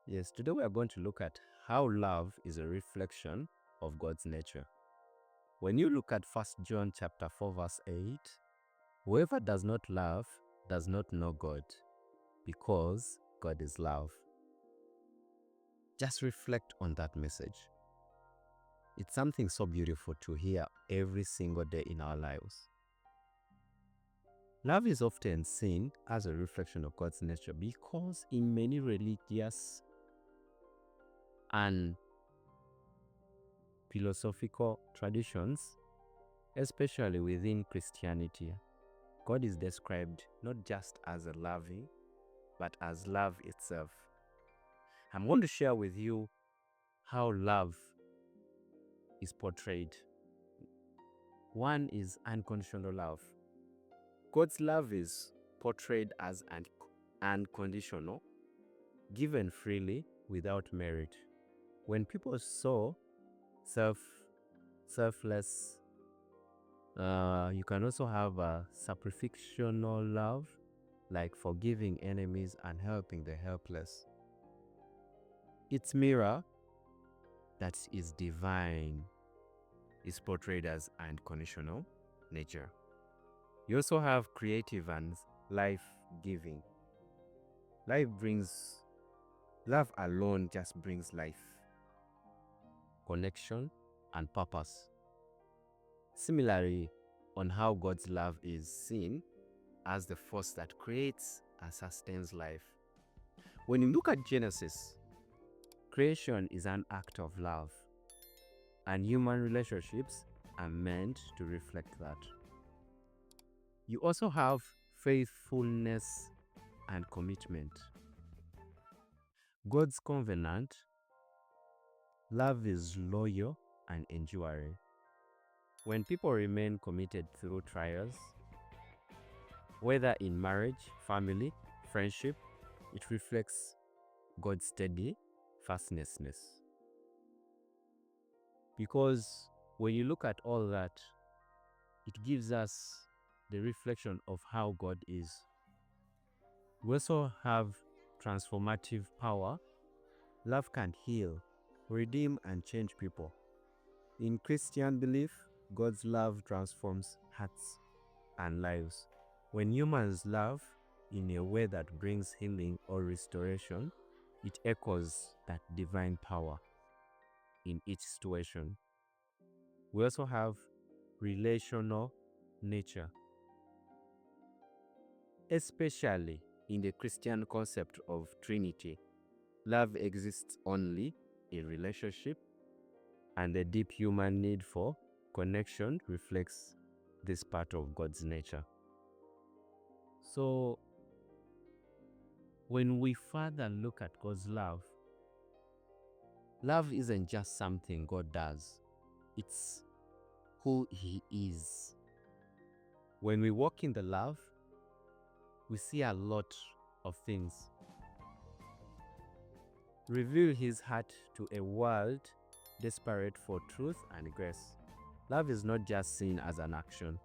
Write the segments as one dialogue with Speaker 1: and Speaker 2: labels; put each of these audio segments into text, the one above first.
Speaker 1: Yes, today we are going to look at how love is a reflection of God's nature. When you look at 1 John chapter 4 verse 8, whoever does not love does not know God, because God is love. Just reflect on that message. It's something so beautiful to hear every single day in our lives. Love is often seen as a reflection of God's nature because in many religious and philosophical traditions, especially within Christianity, God is described not just as a loving, but as love itself. I'm going to share with you how love is portrayed. One is unconditional love. God's love is portrayed as unconditional, given freely without merit. When people saw selfless, you can also have a sacrificial love, like forgiving enemies and helping the helpless. Its mirror, that is divine, is portrayed as unconditional nature. You also have creative and life-giving. Love alone just brings life, connection, and purpose. Similarly, on how God's love is seen as the force that creates and sustains life. When you look at Genesis, creation is an act of love, and human relationships are meant to reflect that. You also have faithfulness and commitment. God's covenant, love is loyal and enduring. When people remain committed through trials, whether in marriage, family, friendship, it reflects God's steady fastness. Because when you look at all that, it gives us the reflection of how God is. We also have transformative power. Love can heal, redeem, and change people. In Christian belief, God's love transforms hearts and lives. When humans love in a way that brings healing or restoration, it echoes that divine power in each situation. We also have relational nature, especially in the Christian concept of Trinity. Love exists only in relationship, and the deep human need for connection reflects this part of God's nature. So, when we further look at God's love, love isn't just something God does, it's who He is. When we walk in the love, we see a lot of things. Reveal His heart to a world desperate for truth and grace. Love is not just seen as an action.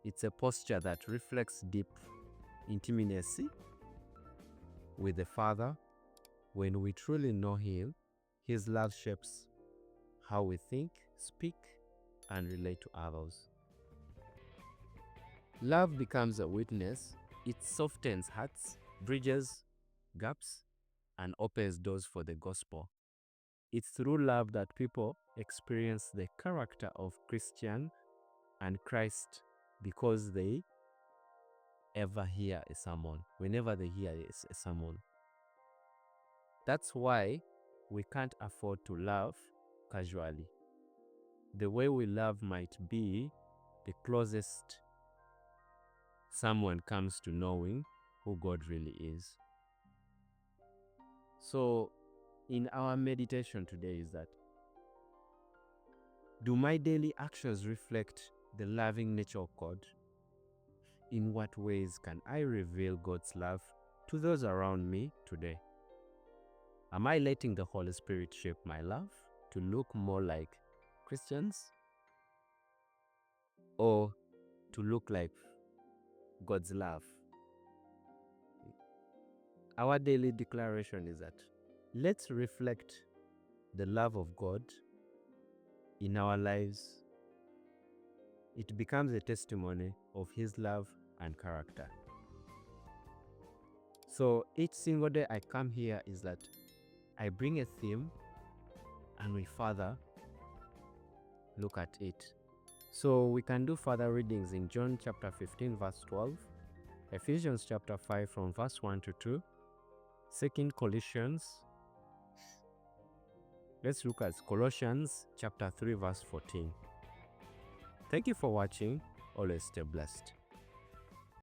Speaker 1: It's a posture that reflects deep intimacy with the Father. When we truly know Him, His love shapes how we think, speak, and relate to others. Love becomes a witness. It softens hearts, bridges gaps, and opens doors for the gospel. It's through love that people experience the character of Christian and Christ because they ever hear a sermon, whenever they hear a sermon. That's why we can't afford to love casually. The way we love might be the closest someone comes to knowing who God really is. So, in our meditation today is that, do my daily actions reflect the loving nature of God? In what ways can I reveal God's love to those around me today? Am I letting the Holy Spirit shape my love to look more like Christians, or to look like God's love? Our daily declaration is that let's reflect the love of God in our lives. It becomes a testimony of His love and character. So each single day I come here is that I bring a theme and we further look at it. So we can do further readings in John chapter 15 verse 12, Ephesians chapter 5 from verse 1 to 2, 2 Colossians. Let's look at Colossians chapter 3 verse 14. Thank you for watching. Always stay blessed.